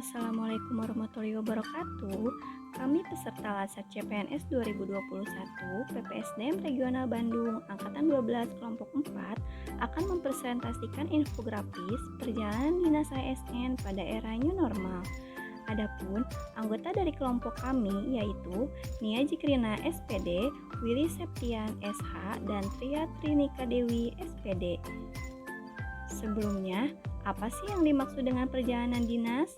Assalamualaikum warahmatullahi wabarakatuh. Kami peserta Laser CPNS 2021 PPSDM Regional Bandung Angkatan 12 Kelompok 4 akan mempresentasikan infografis perjalanan dinas ASN pada era new normal. Adapun anggota dari kelompok kami yaitu Nia Jikrina SPD, Willy Septian SH, dan Tria Trinika Dewi SPD. Sebelumnya, apa sih yang dimaksud dengan perjalanan dinas?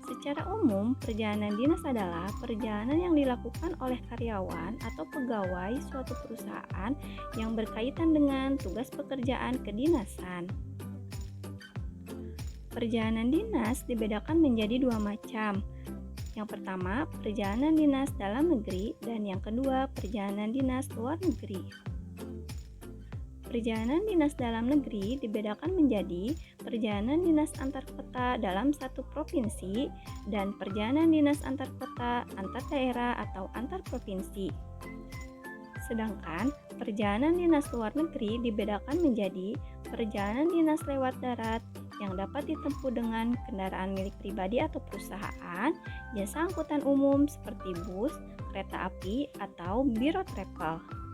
Secara umum, perjalanan dinas adalah perjalanan yang dilakukan oleh karyawan atau pegawai suatu perusahaan yang berkaitan dengan tugas pekerjaan kedinasan. Perjalanan dinas dibedakan menjadi dua macam. Yang pertama, perjalanan dinas dalam negeri, dan yang kedua, perjalanan dinas luar negeri. Perjalanan dinas dalam negeri dibedakan menjadi perjalanan dinas antar kota dalam satu provinsi dan perjalanan dinas antar kota, antar daerah atau antar provinsi. Sedangkan perjalanan dinas luar negeri dibedakan menjadi perjalanan dinas lewat darat yang dapat ditempuh dengan kendaraan milik pribadi atau perusahaan, jasa angkutan umum seperti bus, kereta api, atau biro travel.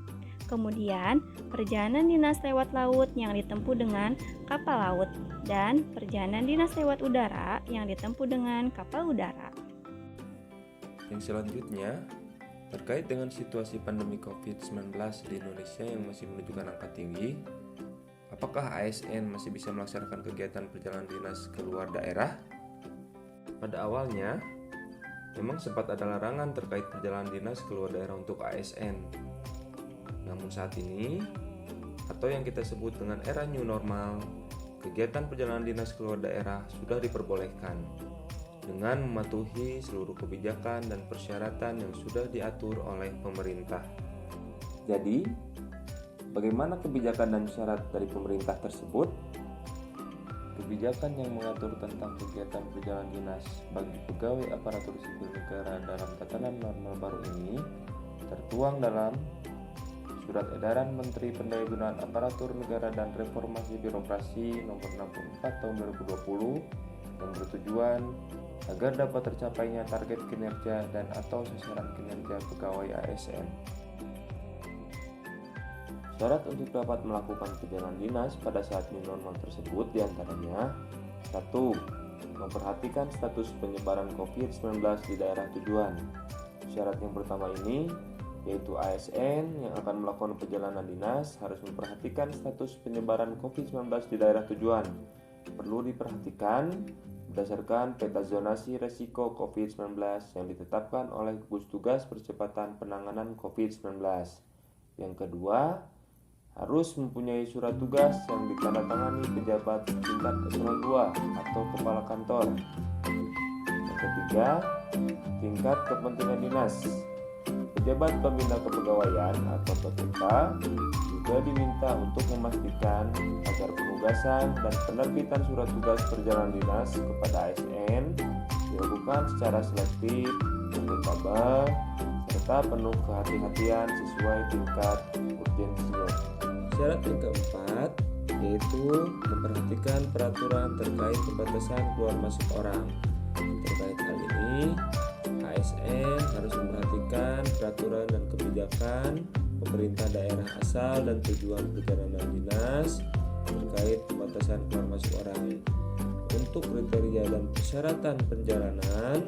Kemudian, perjalanan dinas lewat laut yang ditempuh dengan kapal laut dan perjalanan dinas lewat udara yang ditempuh dengan kapal udara. Yang selanjutnya, terkait dengan situasi pandemi COVID-19 di Indonesia yang masih menunjukkan angka tinggi, apakah ASN masih bisa melaksanakan kegiatan perjalanan dinas ke luar daerah? Pada awalnya, memang sempat ada larangan terkait perjalanan dinas ke luar daerah untuk ASN. Namun saat ini, atau yang kita sebut dengan era new normal, kegiatan perjalanan dinas ke luar daerah sudah diperbolehkan dengan mematuhi seluruh kebijakan dan persyaratan yang sudah diatur oleh pemerintah. Jadi, bagaimana kebijakan dan syarat dari pemerintah tersebut? Kebijakan yang mengatur tentang kegiatan perjalanan dinas bagi pegawai aparatur sipil negara dalam tatanan normal baru ini tertuang dalam Surat Edaran Menteri Pendayagunaan Aparatur Negara dan Reformasi Birokrasi Nomor 64 Tahun 2020 yang bertujuan agar dapat tercapainya target kinerja dan atau sasaran kinerja pegawai ASN. Syarat untuk dapat melakukan perjalanan dinas pada saat new normal tersebut diantaranya 1. Memperhatikan status penyebaran COVID-19 di daerah tujuan. Syarat yang pertama ini yaitu ASN yang akan melakukan perjalanan dinas harus memperhatikan status penyebaran COVID-19 di daerah tujuan. Perlu diperhatikan berdasarkan peta zonasi resiko COVID-19 yang ditetapkan oleh Gugus Tugas Percepatan Penanganan COVID-19. Yang kedua, harus mempunyai surat tugas yang ditandatangani pejabat tingkat eselon 2 atau kepala kantor. Yang ketiga, tingkat kepentingan dinas. Pejabat Pembina Kepegawaian atau PPK juga diminta untuk memastikan agar penugasan dan penerbitan surat tugas perjalanan dinas kepada ASN dilakukan secara selektif, akuntabel, serta penuh kehati-hatian sesuai tingkat urgensinya. Syarat yang keempat yaitu memperhatikan peraturan terkait pembatasan keluar masuk orang. Terkait hal ini, ASN harus memperhatikan peraturan dan kebijakan pemerintah daerah asal dan tujuan perjalanan dinas terkait pembatasan keluar masuk orang. Untuk kriteria dan persyaratan perjalanan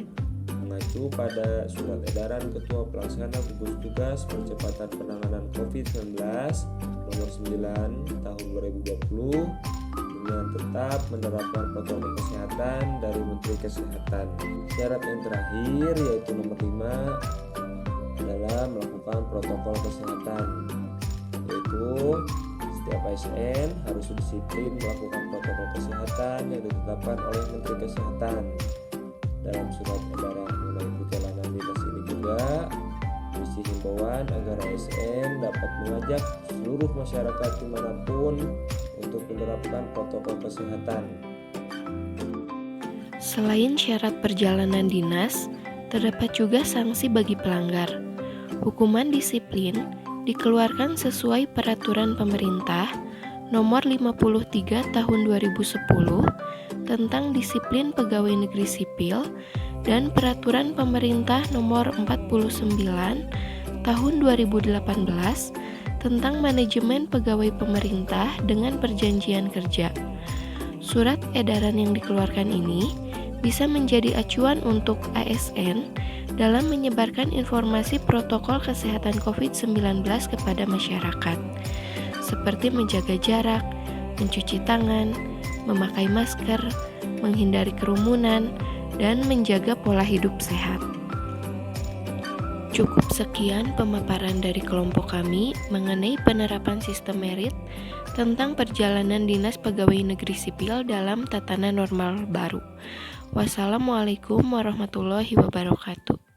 mengacu pada Surat Edaran Ketua Pelaksana Gugus Tugas Percepatan Penanganan COVID-19 Nomor 9 Tahun 2020 dengan tetap menerapkan protokol kesehatan dari Menteri Kesehatan. Syarat yang terakhir yaitu nomor 5 adalah melakukan protokol kesehatan, yaitu setiap ASN harus disiplin melakukan protokol kesehatan yang ditetapkan oleh Menteri Kesehatan. Dalam surat edaran mengenai perjalanan dinas ini juga berisi himbauan agar ASN dapat mengajak seluruh masyarakat dimanapun untuk menerapkan protokol kesehatan. Selain syarat perjalanan dinas, terdapat juga sanksi bagi pelanggar. Hukuman disiplin dikeluarkan sesuai peraturan pemerintah Nomor 53 Tahun 2010 tentang disiplin pegawai negeri sipil dan Peraturan Pemerintah Nomor 49 Tahun 2018 tentang manajemen pegawai pemerintah dengan perjanjian kerja. Surat edaran yang dikeluarkan ini bisa menjadi acuan untuk ASN dalam menyebarkan informasi protokol kesehatan COVID-19 kepada masyarakat, seperti menjaga jarak, mencuci tangan, memakai masker, menghindari kerumunan, dan menjaga pola hidup sehat. Cukup sekian pemaparan dari kelompok kami mengenai penerapan sistem merit tentang perjalanan Dinas Pegawai Negeri Sipil dalam tatanan normal baru. Wassalamualaikum warahmatullahi wabarakatuh.